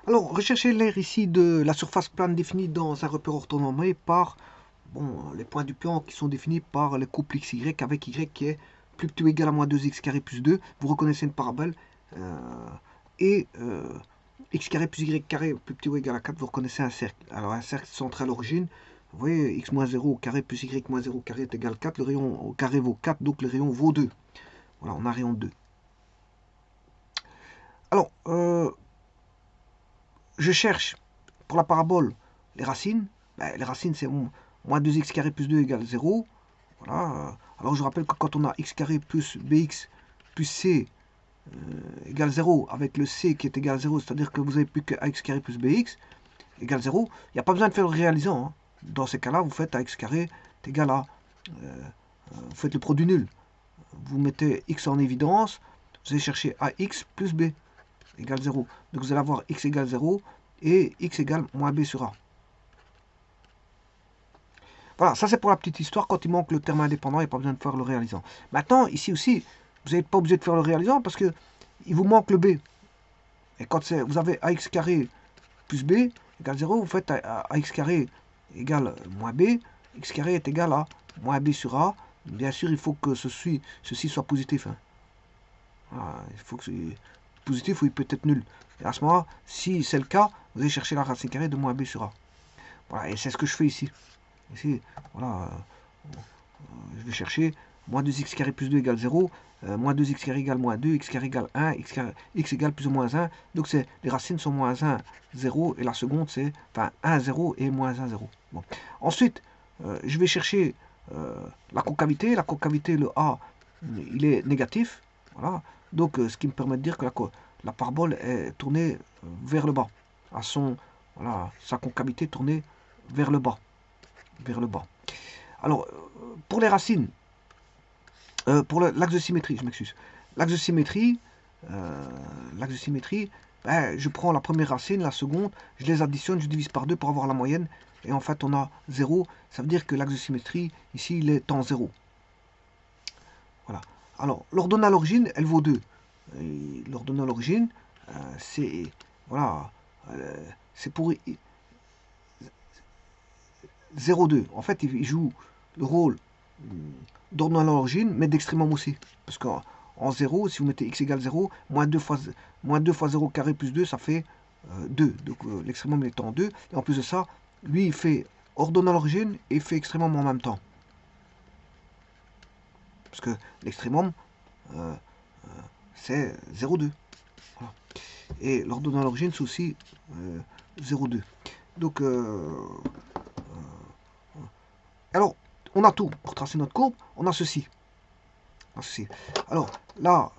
Alors, recherchez l'aire ici de la surface plane définie dans un repère orthonormé par les points du plan qui sont définis par le couple xy avec y qui est plus petit ou égal à moins 2x carré plus 2. Vous reconnaissez une parabole et x carré plus y carré plus petit ou égal à 4, vous reconnaissez un cercle. Alors, un cercle centré à l'origine, vous voyez, x moins 0 au carré plus y moins 0 au carré est égal à 4. Le rayon au carré vaut 4, donc le rayon vaut 2. Voilà, on a un rayon de 2. Alors, je cherche pour la parabole les racines. Ben, les racines, c'est moins 2x carré plus 2 égale 0. Voilà. Alors je rappelle que quand on a x carré plus bx plus c égale 0 avec le c qui est égal à 0, c'est-à-dire que vous n'avez plus que ax carré plus bx égale 0, il n'y a pas besoin de faire le réalisant. Hein. Dans ces cas-là, vous faites ax carré est égal à... vous faites le produit nul. Vous mettez x en évidence, vous allez chercher ax plus b égale 0. Donc vous allez avoir x égale 0 et x égale moins b sur a. Voilà, ça c'est pour la petite histoire. Quand il manque le terme indépendant, il n'y a pas besoin de faire le réalisant. Maintenant, ici aussi, vous n'êtes pas obligé de faire le réalisant parce que il vous manque le b. Et quand vous avez ax carré plus b égale 0, vous faites ax carré égale moins b, x carré est égal à moins b sur a. Bien sûr, il faut que ceci soit positif. Hein. Voilà, il faut que positif ou il peut être nul. Et à ce moment-là, si c'est le cas, vous allez chercher la racine carrée de moins b sur a. Voilà, et c'est ce que je fais ici. Ici, voilà, je vais chercher moins 2x carré plus 2 égale 0, moins 2x carré égale moins 2, x carré égale 1, x égale plus ou moins 1. Donc les racines sont moins 1, 0, et la seconde c'est 1, 0 et moins 1, 0. Bon. Ensuite, je vais chercher la concavité. La concavité, le A, il est négatif. Voilà. Donc ce qui me permet de dire que la parabole est tournée vers le bas. À voilà, sa concavité tournée vers le bas. Vers le bas. Alors, pour les racines, pour l'axe de symétrie, je m'excuse. L'axe de symétrie, ben, je prends la première racine, la seconde, je les additionne, je divise par 2 pour avoir la moyenne. Et en fait, on a 0. Ça veut dire que l'axe de symétrie, ici, il est en 0. Voilà. Alors, l'ordonnée à l'origine, elle vaut 2. L'ordonnée à l'origine, c'est voilà, c'est pour 0,2. En fait, il joue le rôle d'ordonnée à l'origine, mais d'extrémum aussi. Parce qu'en 0, si vous mettez x égale 0, moins 2 fois 0 carré plus 2, ça fait 2. Donc l'extrémum est en 2. Et en plus de ça, lui, il fait ordonnée à l'origine et il fait extrémum en même temps. Parce que l'extrémum, c'est 0,2. Voilà. Et l'ordonnée à l'origine, c'est aussi 0,2. Donc, alors, on a tout pour tracer notre courbe. On a ceci. Alors, là,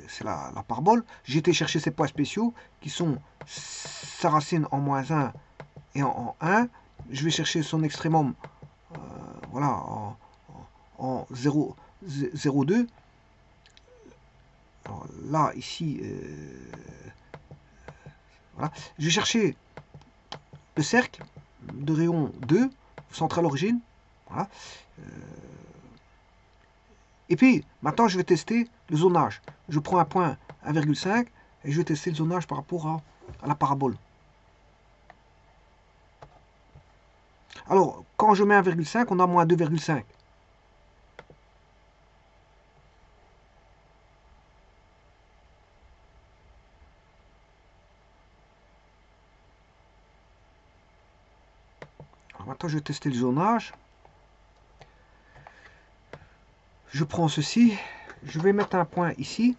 c'est la parabole. J'ai été chercher ces points spéciaux qui sont sa racine en moins 1 et en 1. Je vais chercher son extrémum voilà, en 0,2. Alors là, ici, voilà. Je vais chercher le cercle de rayon 2, centré à l'origine. Voilà. Et puis, maintenant, je vais tester le zonage. Je prends un point 1,5 et je vais tester le zonage par rapport à la parabole. Alors, quand je mets 1,5, on a moins 2,5. Alors maintenant, je vais tester le zonage. Je prends ceci. Je vais mettre un point ici.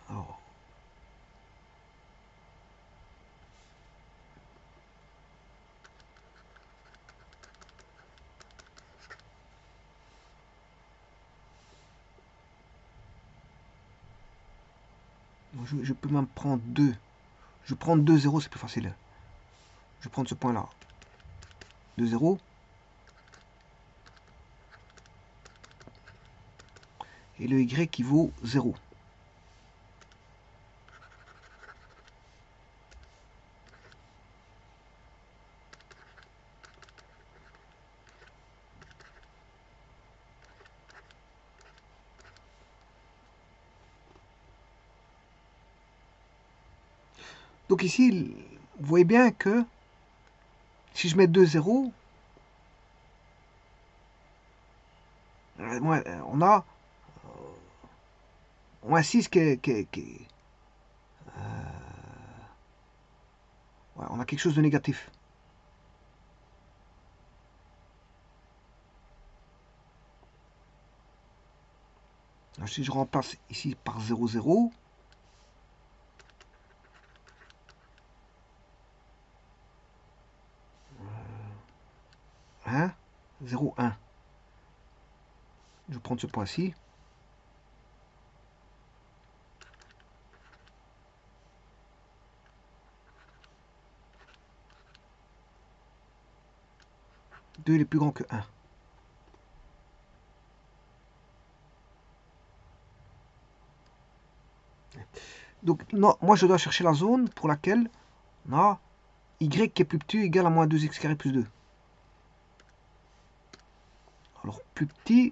Alors, je peux même prendre 2. Je vais prendre 2 0, c'est plus facile. Je vais prendre ce point-là. 2 0. Et le Y qui vaut 0. Donc ici, vous voyez bien que si je mets 2 zéros, on a moins 6 ouais, on a quelque chose de négatif. Alors, si je remplace ici par 0, 0, hein, 0, 1. Je vais prendre ce point-ci. Deux il est plus grand que 1. Donc, non, moi, je dois chercher la zone pour laquelle on a y qui est plus petit égale à moins 2x carré plus 2. Alors, plus petit,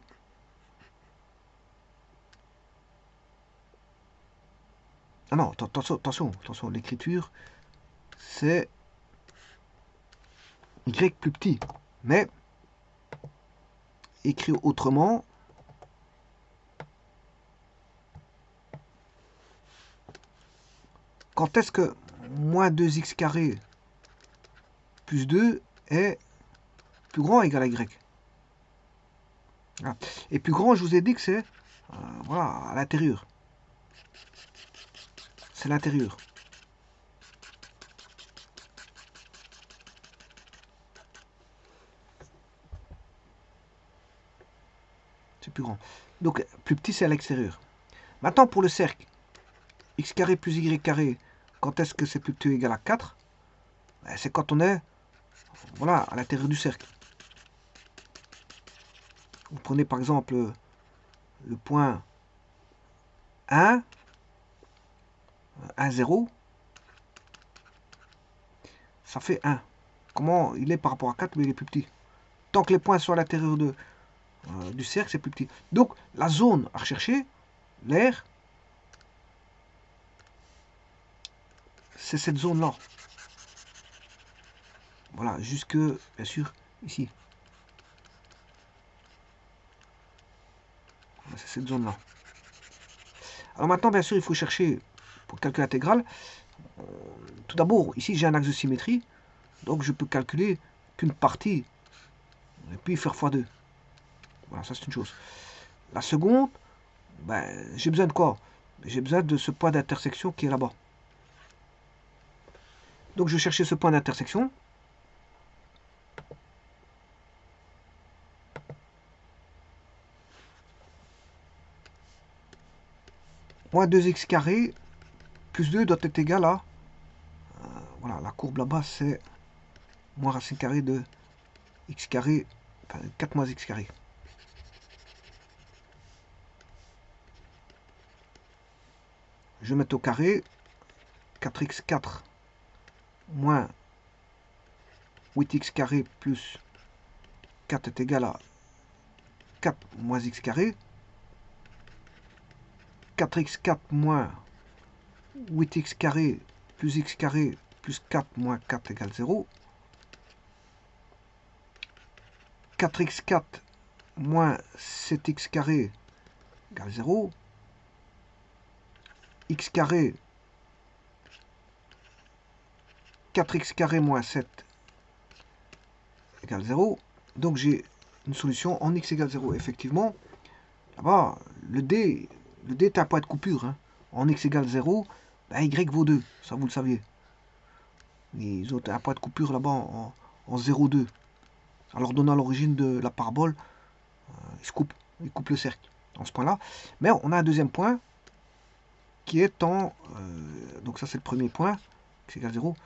ah non, attention, l'écriture, c'est y plus petit. Mais, écrit autrement, quand est-ce que moins 2x carré plus 2 est plus grand égal à y? Ah. Et plus grand, je vous ai dit que c'est voilà, à l'intérieur. C'est l'intérieur. C'est plus grand. Donc, plus petit, c'est à l'extérieur. Maintenant, pour le cercle, x carré plus y carré, quand est-ce que c'est plus petit ou égal à 4? C'est quand on est voilà, à l'intérieur du cercle. Vous prenez par exemple le point 1, 1, 0, ça fait 1. Comment il est par rapport à 4, mais il est plus petit. Tant que les points sont à l'intérieur du cercle, c'est plus petit. Donc, la zone à rechercher, l'air, c'est cette zone-là. Voilà, jusque, bien sûr, ici. C'est cette zone-là. Alors maintenant, bien sûr, il faut chercher, pour calculer l'intégrale, tout d'abord, ici j'ai un axe de symétrie, donc je peux calculer qu'une partie, et puis faire x2. Voilà, ça c'est une chose. La seconde, ben, j'ai besoin de quoi? J'ai besoin de ce point d'intersection qui est là-bas. Donc je vais chercher ce point d'intersection. Moins 2x carré plus 2 doit être égal à... voilà, la courbe là-bas c'est moins racine carrée de x carré, enfin 4 moins x carré. Je mets au carré, 4x4 moins 8x carré plus 4 est égal à 4 moins x carré. 4x4 moins 8x carré plus x carré plus 4 moins 4 égale 0. 4x4 moins 7x carré égale 0. X carré 4x carré moins 7 égale 0. Donc j'ai une solution en x égale 0. Effectivement, là-bas, le D est un point de coupure. Hein. En x égale 0, ben, y vaut 2. Ça, vous le saviez. Ils ont un point de coupure là-bas en 0,2. Alors donnant l'origine de la parabole, ils coupent le cercle en ce point-là. Mais on a un deuxième point qui est en... donc ça c'est le premier point, x égale 0.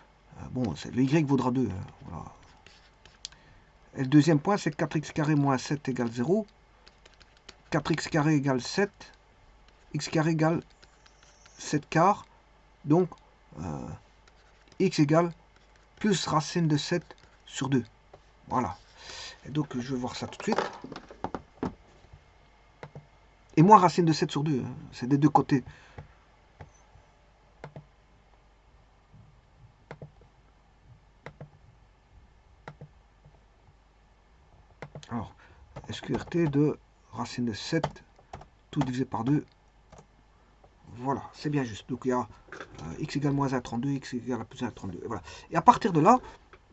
Bon, le y vaudra 2. Hein, voilà. Et le deuxième point, c'est 4x carré moins 7 égale 0. 4x carré égale 7. X carré égale 7 quarts. Donc, x égale plus racine de 7 sur 2. Voilà. Et donc, je vais voir ça tout de suite. Et moins racine de 7 sur 2. Hein, c'est des deux côtés. Alors, SQRT de racine de 7, tout divisé par 2. Voilà, c'est bien juste. Donc il y a x égale moins 1, 32, x égale à plus 1, 32. Et, voilà. Et à partir de là,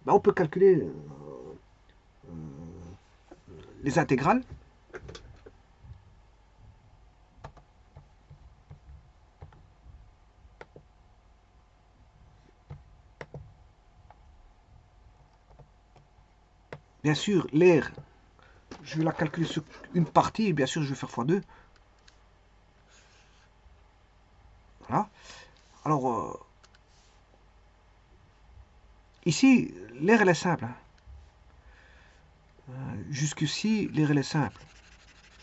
on peut calculer les intégrales. Bien sûr, l'air, je vais la calculer sur une partie, et bien sûr, je vais faire x2. Voilà. Alors, ici, l'air, elle est simple. Hein. Jusqu'ici, l'air, elle est simple.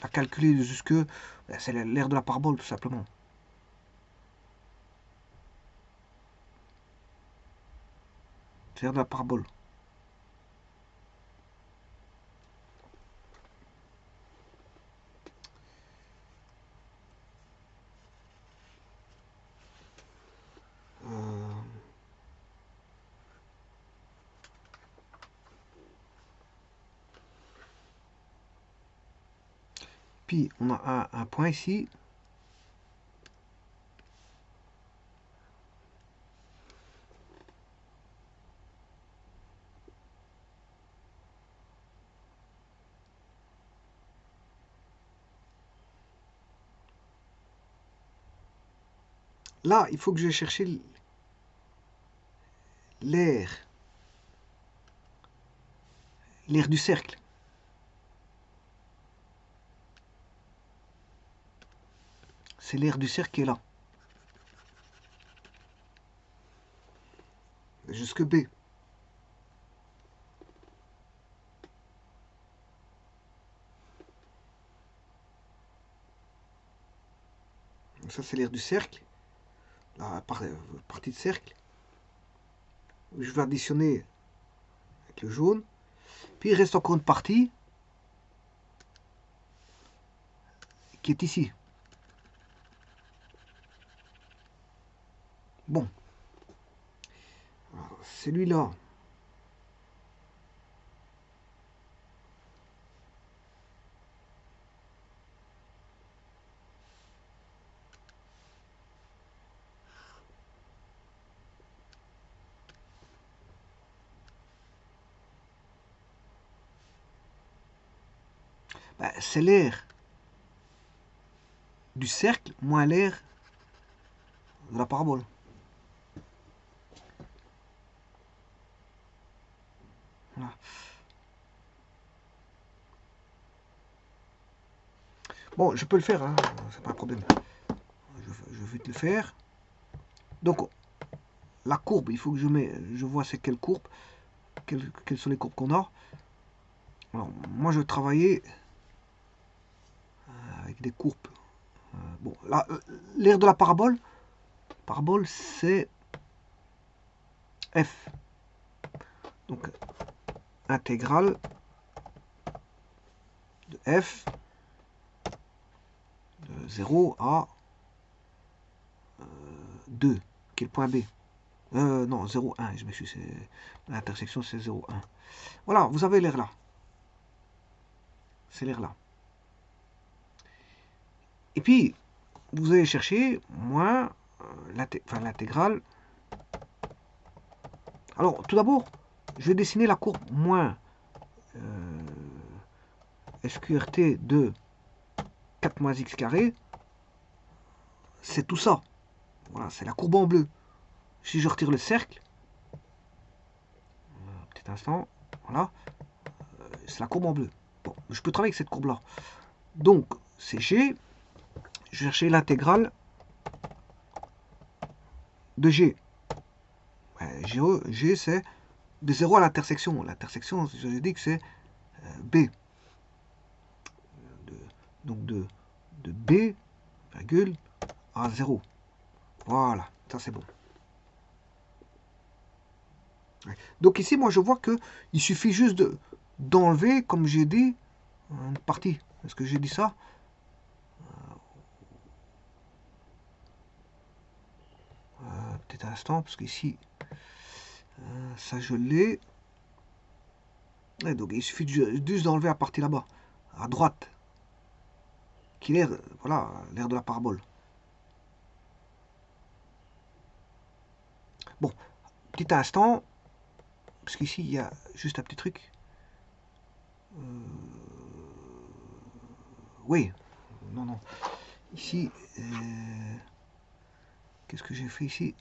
La calculer jusque, c'est l'air de la parabole, tout simplement. C'est l'air de la parabole. Puis, on a un point ici. Là, il faut que je vais chercher l'air. L'air du cercle. C'est l'air du cercle qui est là. Jusque B. Ça, c'est l'air du cercle. La partie de cercle. Je vais additionner avec le jaune. Puis il reste encore une partie qui est ici. Bon. Celui-là. Ben, c'est l'air du cercle moins l'air de la parabole. Voilà. Bon, je peux le faire, hein, c'est pas un problème. Je vais te le faire. Donc, la courbe, il faut que je vois c'est quelle courbe, quelles sont les courbes qu'on a. Alors, moi, je vais travailler avec des courbes. Bon, l'aire de la parabole, c'est f. Donc, intégrale de f de 0 à 2, qui est le point B. Non, 0, 1, je m'excuse, l'intersection c'est 0, 1. Voilà, vous avez l'air là. C'est l'air là. Et puis, vous allez chercher moins l'intégrale. Alors, tout d'abord, je vais dessiner la courbe moins SQRT de 4 moins x carré. C'est tout ça. Voilà, c'est la courbe en bleu. Si je retire le cercle, petit instant, voilà, c'est la courbe en bleu. Bon, je peux travailler avec cette courbe-là. Donc, c'est G. Je vais chercher l'intégrale de G. G, c'est de 0 à l'intersection. L'intersection, je vous ai dit que c'est B. Donc de B, virgule, à 0. Voilà, ça c'est bon. Donc ici, moi je vois que il suffit juste d'enlever, comme j'ai dit, une partie. Est-ce que j'ai dit ça? Peut-être un instant, parce qu'ici, ça je l'ai. Ouais, donc il suffit juste d'enlever la partie là-bas, à droite, qui est l'air, voilà, l'air de la parabole. Bon, petit instant, parce qu'ici il y a juste un petit truc. Oui, non, non. Ici, qu'est-ce que j'ai fait ici?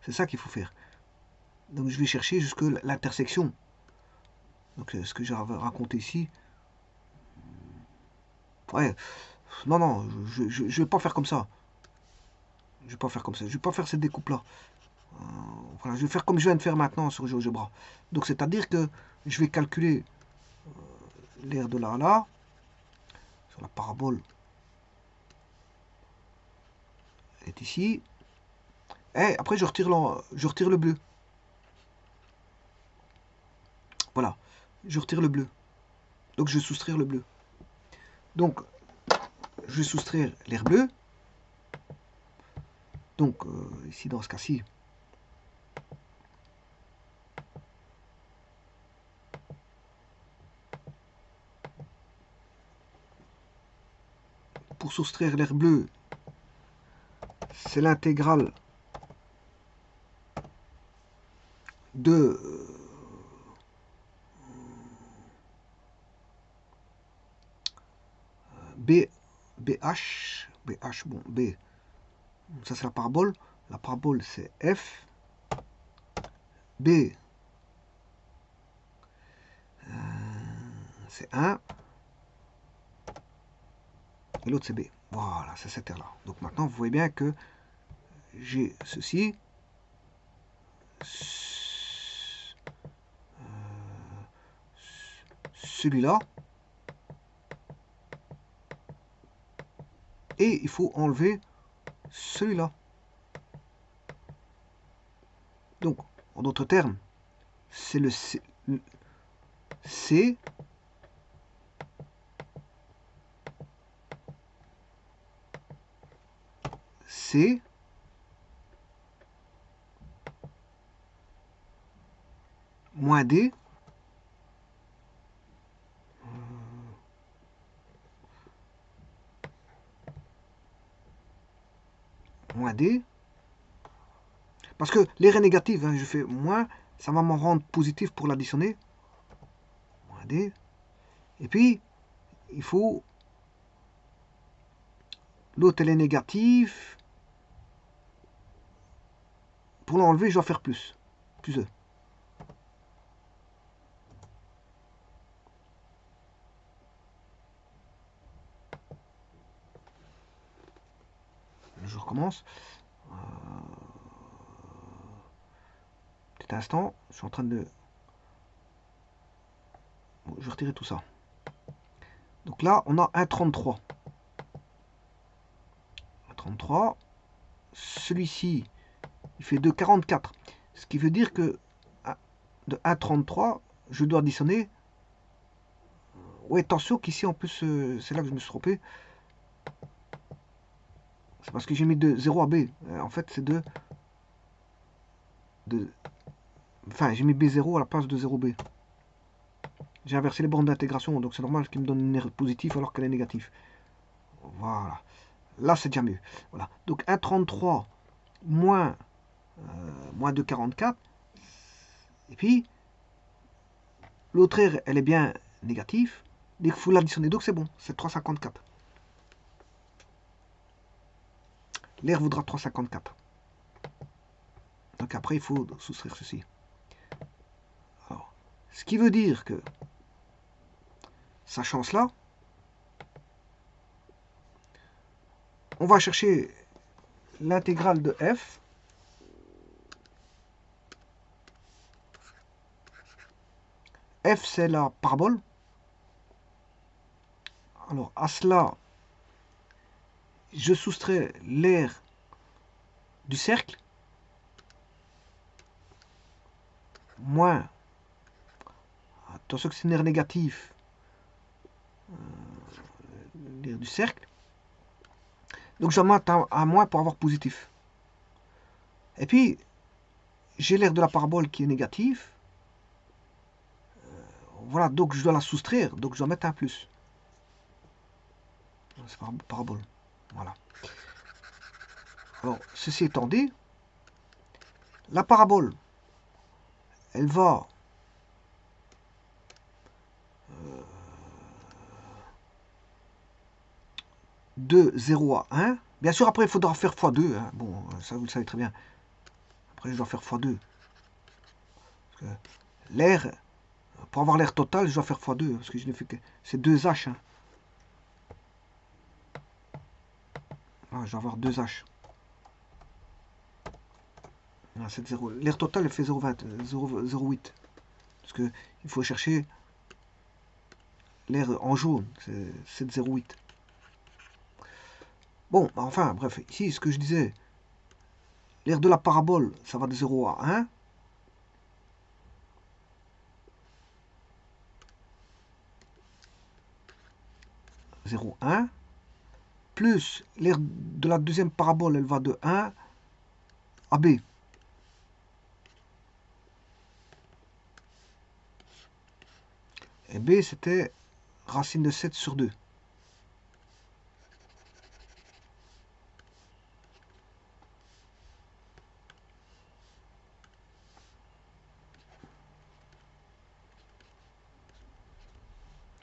C'est ça qu'il faut faire. Donc je vais chercher jusque l'intersection. Donc ce que j'ai raconté ici. Ouais, non, non, je vais pas faire comme ça. Je vais pas faire comme ça. Je vais pas faire cette découpe-là. Voilà, je vais faire comme je viens de faire maintenant sur GeoGebra. Donc c'est-à-dire que je vais calculer l'aire de là à là, sur la parabole est ici. Et après je retire le bleu. Voilà, je retire le bleu. Donc je vais soustraire le bleu. Donc je vais soustraire l'air bleu. Donc ici dans ce cas-ci, pour soustraire l'air bleu, c'est l'intégrale de BH, bon, B, ça c'est la parabole. La parabole c'est F, B, c'est 1, et l'autre c'est B. Voilà, c'est cette aire là. Donc maintenant, vous voyez bien que j'ai ceci, celui-là, et il faut enlever celui-là. Donc, en d'autres termes, c'est le C, C, moins D, moins D, parce que l'air est négatif, hein, je fais moins, ça va m'en rendre positif pour l'additionner, moins D, et puis, il faut, l'autre elle est négative, pour l'enlever, je dois faire plus E. Je recommence. Petit instant, je suis en train de... Bon, je vais retirer tout ça. Donc là, on a 1,33. 1,33. Celui-ci, il fait 2,44. Ce qui veut dire que de 1,33, je dois additionner... Ouais, attention qu'ici, en plus, c'est là que je me suis trompé. C'est parce que j'ai mis de 0 à B. En fait, c'est enfin, j'ai mis B0 à la place de 0B. J'ai inversé les bornes d'intégration, donc c'est normal qu'il me donne une erreur positive alors qu'elle est négative. Voilà. Là, c'est déjà mieux. Voilà. Donc 1,33 moins, moins 2,44. Et puis, l'autre aire, elle est bien négative. Il faut l'additionner, donc c'est bon. C'est 3,54. L'air voudra 3,54. Donc après, il faut soustraire ceci. Alors, ce qui veut dire que, sachant cela, on va chercher l'intégrale de f. F, c'est la parabole. Alors, à cela, je soustrais l'aire du cercle, moins, attention que c'est une aire négative, l'aire du cercle. Donc j'en mets à moins pour avoir positif. Et puis, j'ai l'aire de la parabole qui est négative. voilà, donc je dois la soustraire, donc je dois mettre un plus. C'est parabole. Voilà. Alors, ceci étant dit, la parabole, elle va de 0 à 1. Bien sûr, après, il faudra faire x2. Hein. Bon, ça, vous le savez très bien. Après, je dois faire x2. L'air, pour avoir l'air total, je dois faire x2. Parce que je ne fais que... C'est 2H. Hein. Ah, je dois avoir 2H. Ah, l'air total, il fait 0,20, 0,8. Parce que il faut chercher l'air en jaune. C'est 7,08. Bon, enfin, bref, ici, ce que je disais, l'air de la parabole, ça va de 0 à 1. Zéro, 1. Plus l'air de la deuxième parabole, elle va de 1 à B. Et B, c'était racine de 7 sur 2.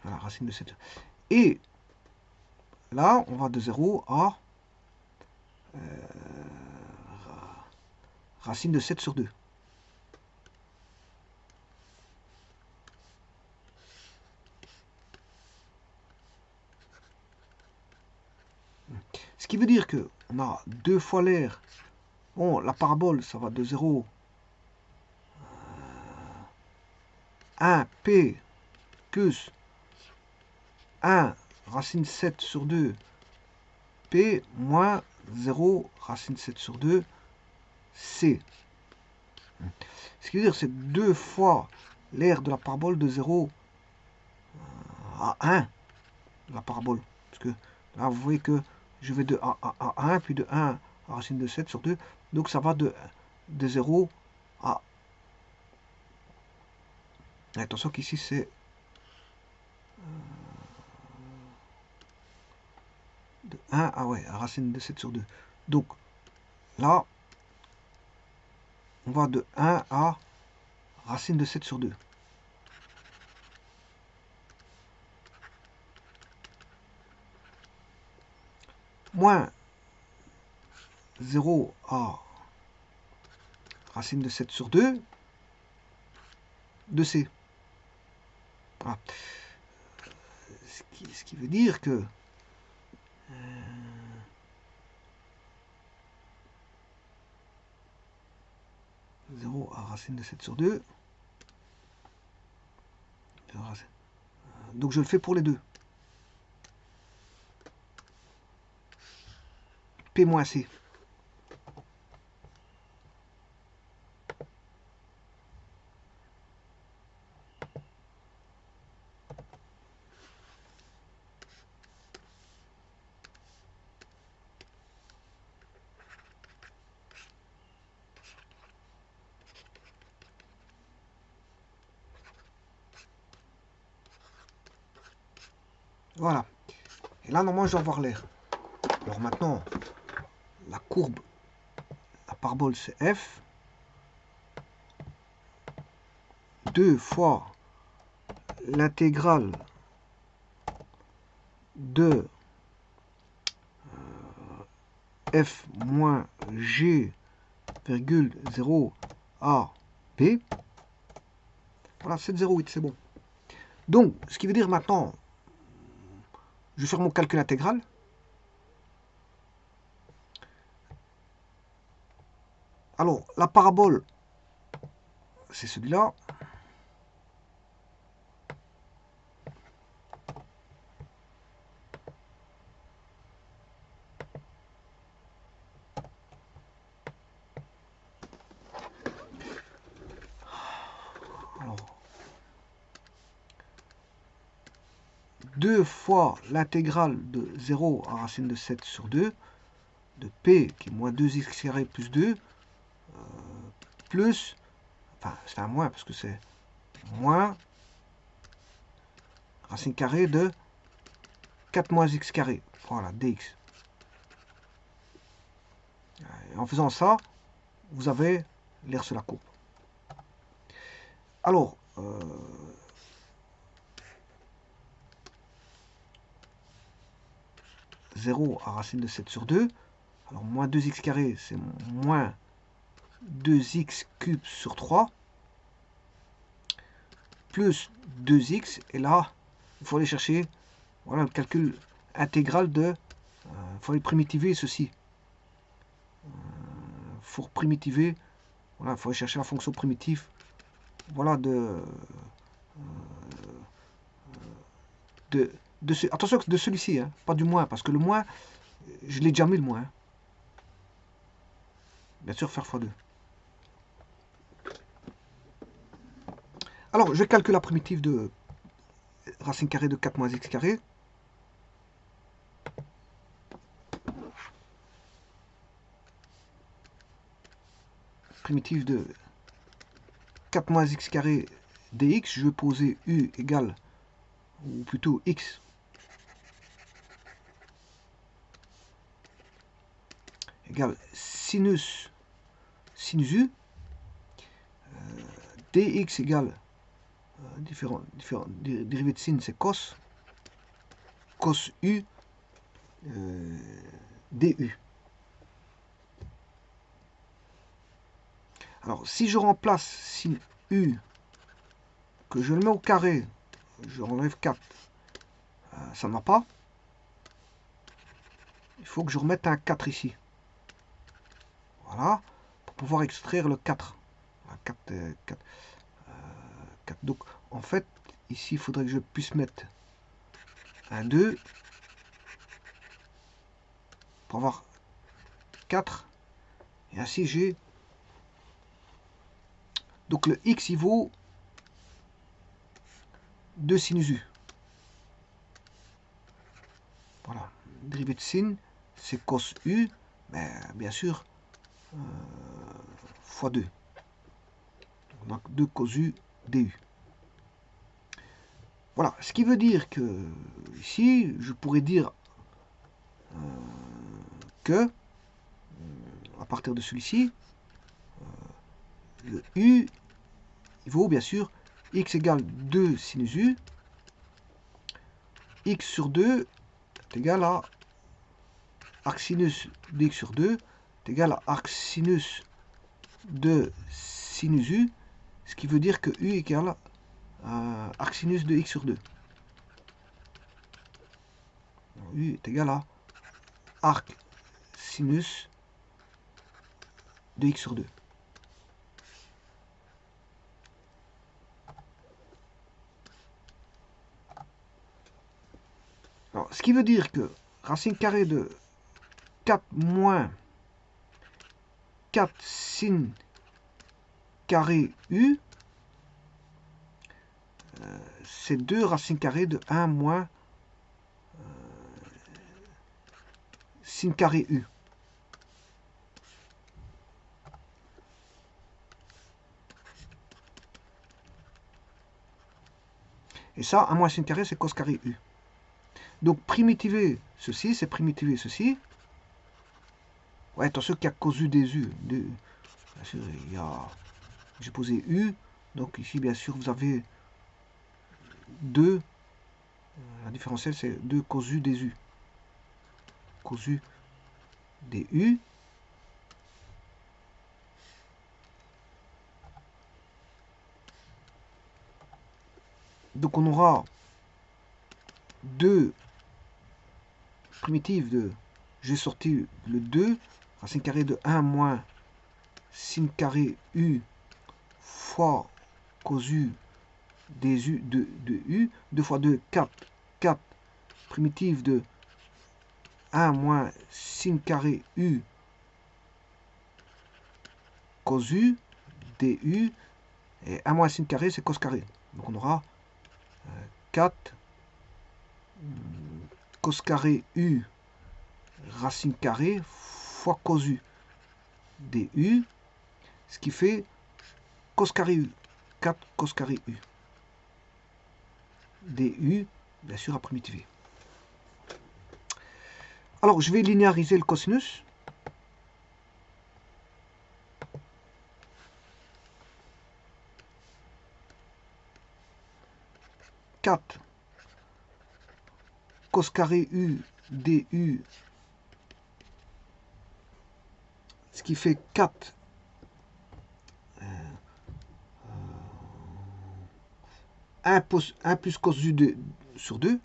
Voilà, racine de 7. Et là, on va de 0 à racine de 7 sur 2. Ce qui veut dire que on a 2 fois l'air. Bon, la parabole, ça va de 0 à 1P plus 1 racine 7 sur 2 P moins 0 racine 7 sur 2 C. Ce qui veut dire c'est 2 fois l'air de la parabole de 0 à 1 la parabole. Parce que là, vous voyez que je vais de A à 1, puis de 1 à racine de 7 sur 2. Donc ça va de 0 à... Attention qu'ici c'est... de 1 à, ouais, à racine de 7 sur 2. Donc là, on va de 1 à racine de 7 sur 2. Moins 0 à racine de 7 sur 2 de C. Voilà. Ce qui veut dire que 0 à racine de 7 sur 2. Donc je le fais pour les deux. P moins C. Voilà. Et là, normalement, je dois avoir l'air. Alors maintenant, la courbe, la parabole, c'est F. 2 fois l'intégrale de F moins G, virgule 0 à B. Voilà, 7,08, c'est bon. Donc, ce qui veut dire maintenant, je vais faire mon calcul intégral. Alors, la parabole, c'est celui-là. Alors, 2 fois l'intégrale de 0 à racine de 7 sur 2 de P qui est moins 2x carré plus 2 plus, enfin c'est un moins parce que c'est moins racine carrée de 4 moins x carré. Voilà, dx. Et en faisant ça, vous avez l'air sur la courbe. Alors, 0 à racine de 7 sur 2. Alors, moins 2x carré, c'est moins 2x cube sur 3. Plus 2x. Et là, il faut aller chercher, voilà, le calcul intégral de... Il faut aller primitiver ceci. Il faut primitiver. Voilà, il faut aller chercher la fonction primitive. Voilà, attention, de celui-ci, hein, pas du moins, parce que le moins, je l'ai déjà mis le moins. Hein. Bien sûr, faire x2. Alors, je calcule la primitive de racine carrée de 4 moins x carré. Primitive de 4 moins x carré dx, je vais poser u égale, ou plutôt x, égale sinus u, dx égale, dérivé de sin, c'est cos u du. Alors, si je remplace sin u, que je le mets au carré, je enlève 4, ça ne va pas. Il faut que je remette un 4 ici. Voilà, pour pouvoir extraire le 4. 4. Donc, en fait, ici, il faudrait que je puisse mettre un 2 pour avoir 4. Et ainsi, j'ai... Donc, le x, il vaut 2 sinus u. Voilà. Dérivé de sin, c'est cos u, mais bien sûr, fois 2. Donc 2 cos u du. Voilà. Ce qui veut dire que, ici, je pourrais dire que, à partir de celui-ci, le u, il vaut bien sûr x égale 2 sinus u, x sur 2 est égal à arc sinus de x sur 2 est égal à arc sinus de sinus u, ce qui veut dire que u égale à arc sinus de x sur 2. U est égal à arc sinus de x sur 2. Alors, ce qui veut dire que racine carrée de 4 moins 4 sin carré u, c'est 2 racines carrées de 1 moins sin carré u. Et ça, 1 moins sin carré, c'est cos carré u. Donc, primitiver ceci, c'est primitiver ceci. Ouais, attention qu'il y a cos u des u. Bien sûr, il y a... J'ai posé u. Donc, ici, bien sûr, vous avez 2. La différentielle, c'est 2 cos u des u. Cos u des u. Donc, on aura 2 primitives de... J'ai sorti le 2. Racine carrée de 1 moins sin carré u fois cos u des u de u. 2 fois 2, 4. 4 primitive de 1 moins sin carré u cos u du. Et 1 moins sin carré, c'est cos carré. Donc on aura 4 cos carré u racine carrée fois cos u du, ce qui fait cos carré u. 4 cos carré u du bien sûr à primitiver. Alors, je vais linéariser le cosinus. Quatre cos carré U du, ce qui fait 4 1 plus cos U sur 2,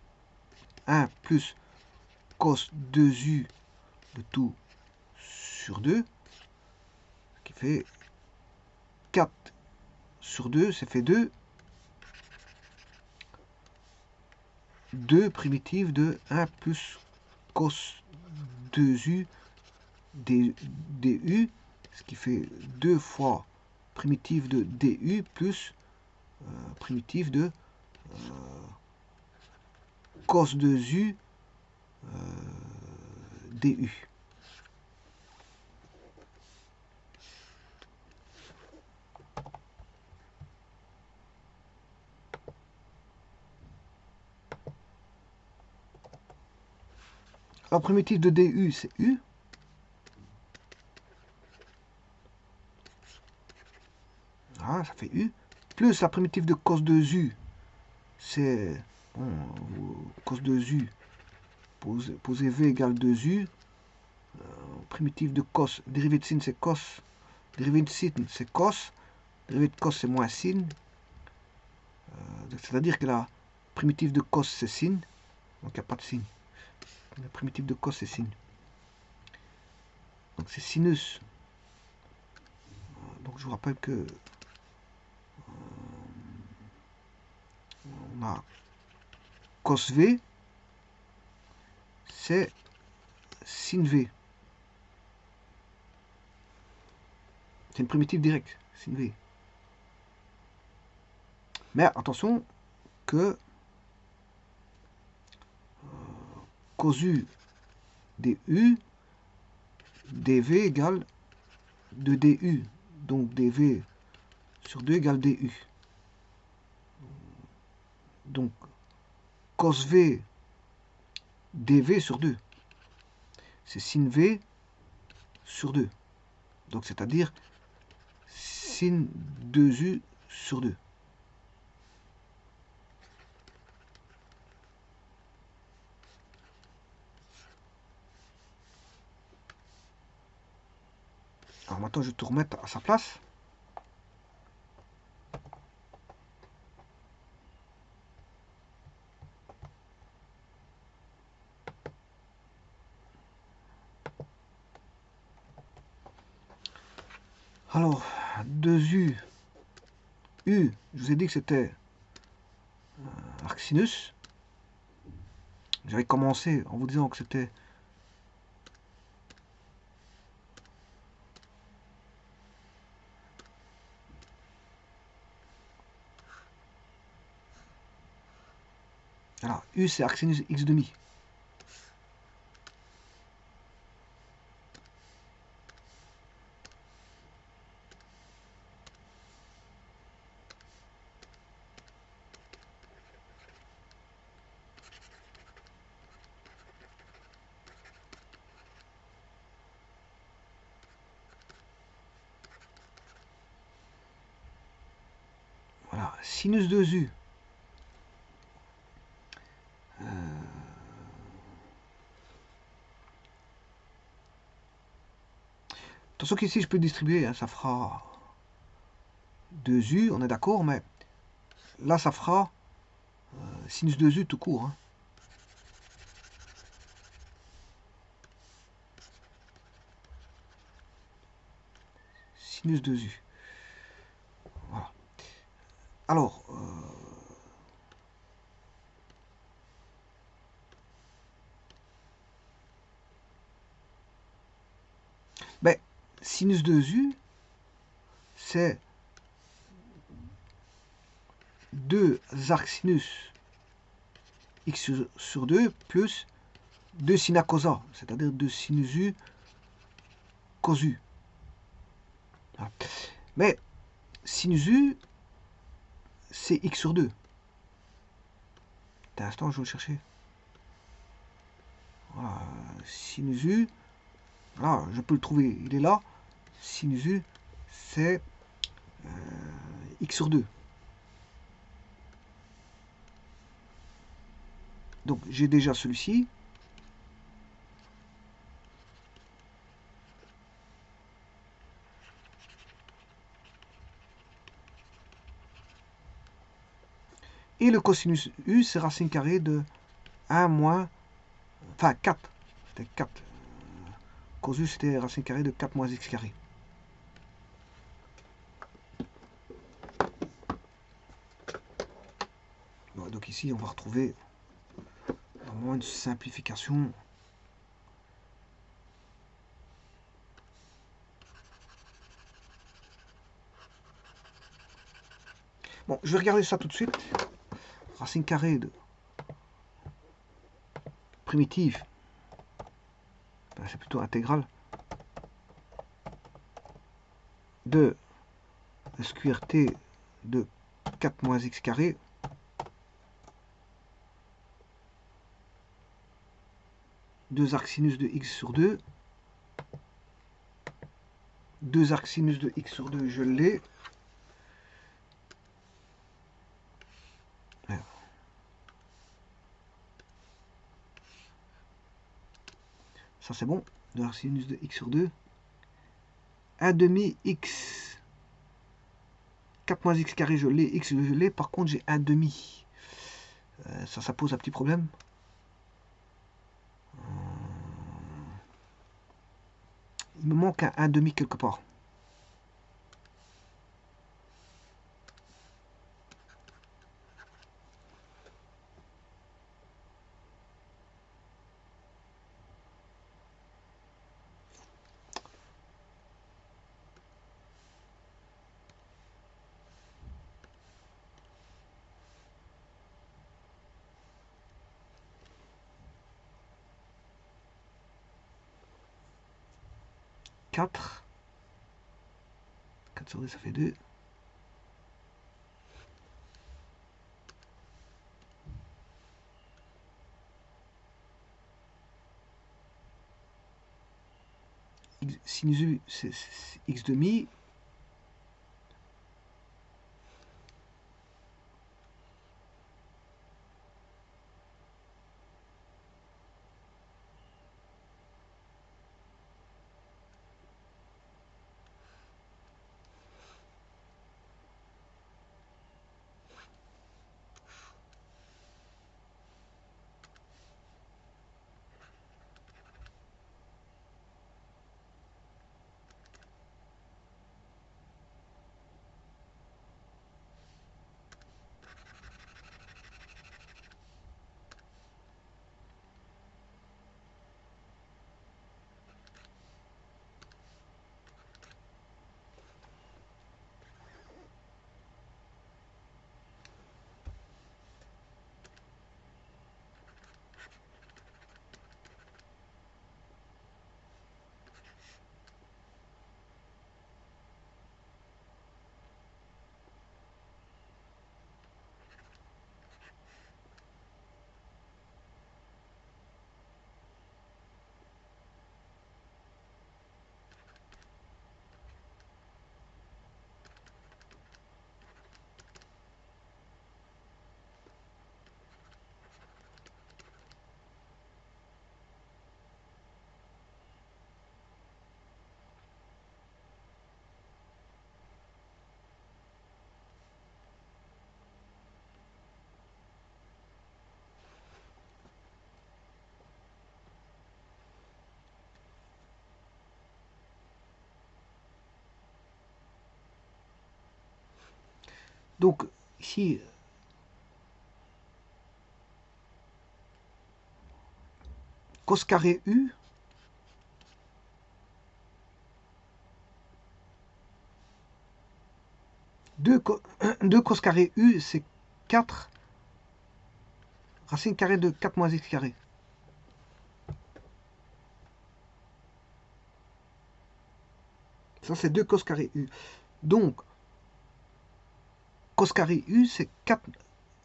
1 plus cos 2U de tout sur 2, ce qui fait 4 sur 2, ça fait 2. 2 primitives de 1 plus cos 2U du, ce qui fait 2 fois primitive de du plus primitive de cos 2U du. La primitive de du, c'est U. Ah, ça fait U. Plus la primitive de cos 2U, c'est bon, cos 2U, posez V égale 2U. Primitive de cos, dérivée de sin, c'est cos. Dérivée de sin, c'est cos. Dérivée de cos, c'est moins sin. C'est-à-dire que la primitive de cos, c'est sin. Donc, il n'y a pas de sin. La primitive de cos, c'est sin. Donc, c'est sinus. Donc, je vous rappelle que on a cos V, c'est sin V. C'est une primitive directe, sin V. Mais attention que cos U du, dv égale 2 du. Donc dv sur 2 égale du. Donc cos V dv sur 2, c'est sin V sur 2. Donc c'est-à-dire sin 2u sur 2. Alors maintenant, je vais tout remettre à sa place. Alors, 2u, u, je vous ai dit que c'était arc sinus. J'avais commencé en vous disant que c'était alors, u c'est arc sinus x demi. Voilà, sinus 2u. Attention qu'ici je peux distribuer, hein, ça fera 2u, on est d'accord, mais là ça fera sinus 2u tout court. Hein. Sinus 2u. Voilà. Alors, ben, sinus 2u, c'est 2 arcs sinus x sur 2 plus 2 sin cosa, c'est-à-dire 2 sinus u cos u. Voilà. Mais sinus u, c'est x sur 2. Un instant, je vais le chercher. Voilà, sinus U. Là, je peux le trouver. Il est là. Sinus U, c'est x sur 2. Donc, j'ai déjà celui-ci. Et le cosinus U, c'est racine carrée de 1 moins... Enfin, 4. C'était 4. Cos U, c'était racine carrée de 4 moins x carré. Bon, donc ici, on va retrouver normalement une simplification. Bon, je vais regarder ça tout de suite. Racine carrée de primitive, ben, c'est plutôt intégrale, de SQRT de 4 moins x carré. Deux arcs sinus de x sur 2. Deux arcs sinus de x sur 2, je l'ai. Ça c'est bon. 2 arcs sinus de x sur 2. 1 demi x. 4 moins x carré, je l'ai. X, je l'ai. Par contre, j'ai 1 demi. Ça pose un petit problème. Il me manque un 1 demi quelque part. Quatre. 4 sur 2, ça fait 2. Sinus U, c'est x demi. Donc, ici, cos carré U, deux cos carré U, c'est 4 racine carrée de 4 moins x carré. Ça, c'est 2 cos carré U. Donc, cos carré U, c'est 4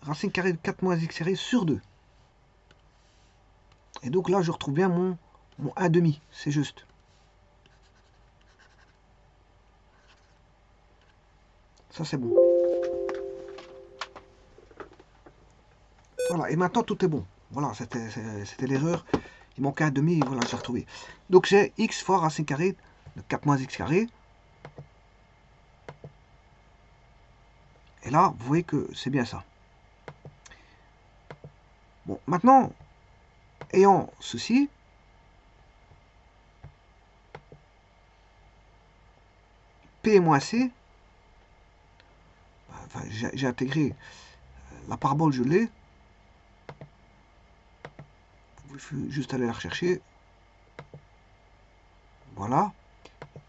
racine carrée de 4 moins x carré sur 2. Et donc là, je retrouve bien mon 1,5. C'est juste. Ça, c'est bon. Voilà, et maintenant, tout est bon. Voilà, c'était l'erreur. Il manquait 1,5, et voilà, j'ai retrouvé. Donc, j'ai x fois racine carrée de 4 moins x carré. Et là, vous voyez que c'est bien ça. Bon, maintenant, ayant ceci, P moins C, enfin, j'ai intégré la parabole, je l'ai. Il faut juste aller la rechercher. Voilà.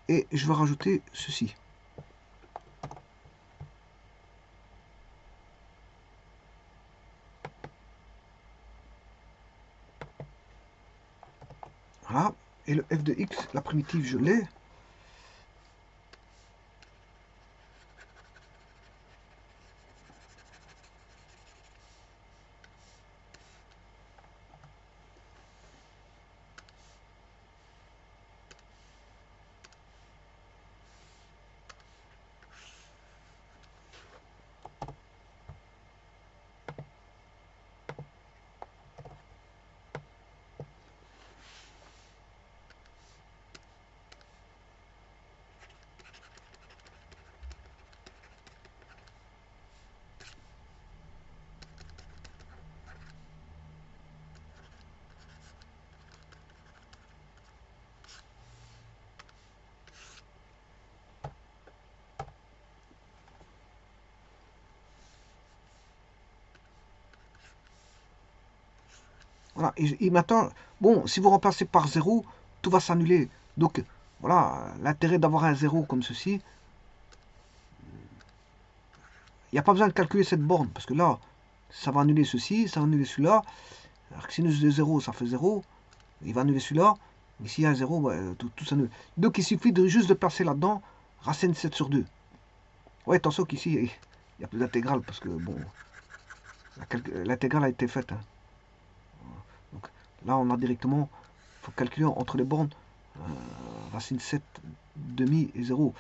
Et je vais rajouter ceci. Voilà. Et le f de x, la primitive, je l'ai. Voilà. Et maintenant, bon, si vous remplacez par 0, tout va s'annuler. Donc, voilà, l'intérêt d'avoir un 0 comme ceci, il n'y a pas besoin de calculer cette borne, parce que là, ça va annuler ceci, ça va annuler celui-là. Alors que sinus de 0, ça fait 0. Il va annuler celui-là. Ici, il y a un 0, bah, tout s'annule. Donc, il suffit juste de placer là-dedans racine 7 sur 2. Ouais, attention qu'ici, il n'y a plus d'intégrale, parce que, bon, l'intégrale a été faite. Hein. Donc, là, on a directement, il faut calculer entre les bornes, racine 7, demi et 0.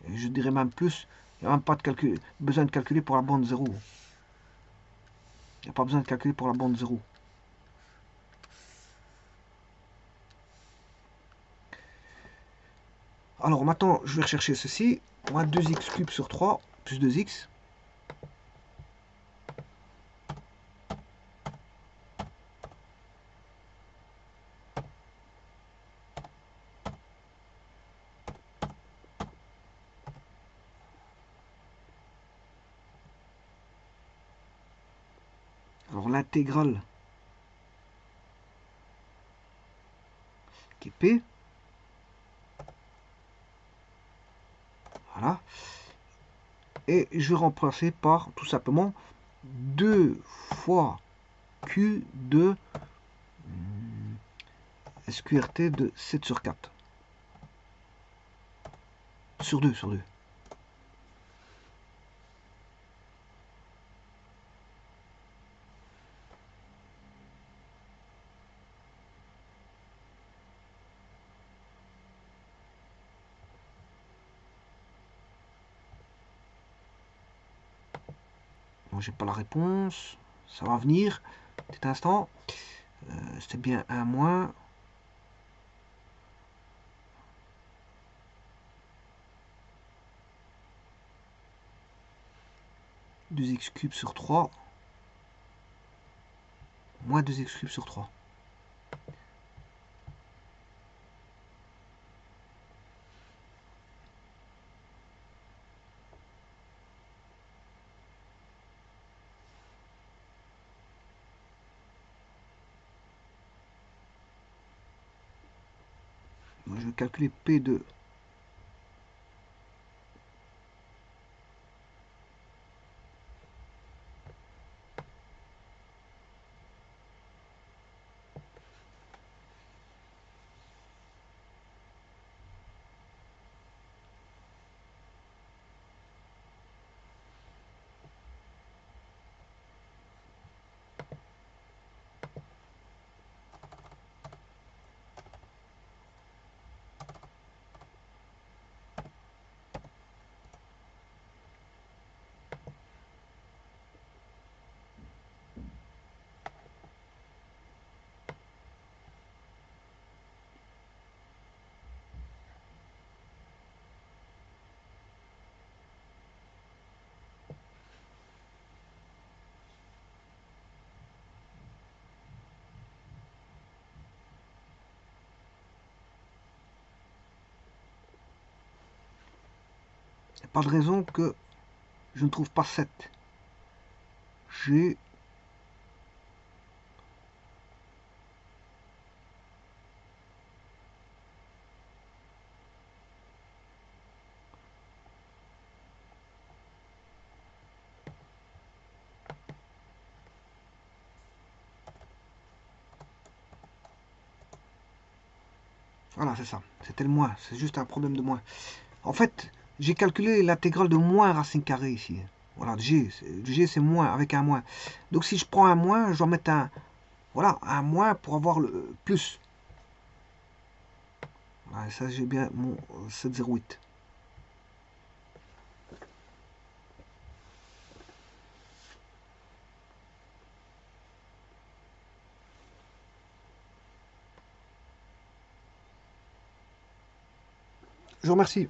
Et je dirais même plus, il n'y a même pas besoin de calculer pour la borne 0. Il n'y a pas besoin de calculer pour la borne 0. Alors maintenant, je vais rechercher ceci. On a 2x cube sur 3 plus 2x. Alors l'intégrale qui est P. Voilà. Et je vais remplacer par tout simplement 2 fois Q de SQRT de 7 sur 4. Sur 2, sur 2. Bon, j'ai pas la réponse. Ça va venir. Petit instant. C'était bien 1 moins. 2x cube sur 3. Moins 2x cube sur 3. Je vais calculer P de pas de raison que je ne trouve pas 7. J'ai... Voilà, c'est ça. C'était le moins. C'est juste un problème de moins. En fait, j'ai calculé l'intégrale de moins racine carrée ici. Voilà, G c'est moins, avec un moins. Donc si je prends un moins, je dois mettre un... Voilà, un moins pour avoir le plus. Voilà, ça j'ai bien mon 708. Je vous remercie.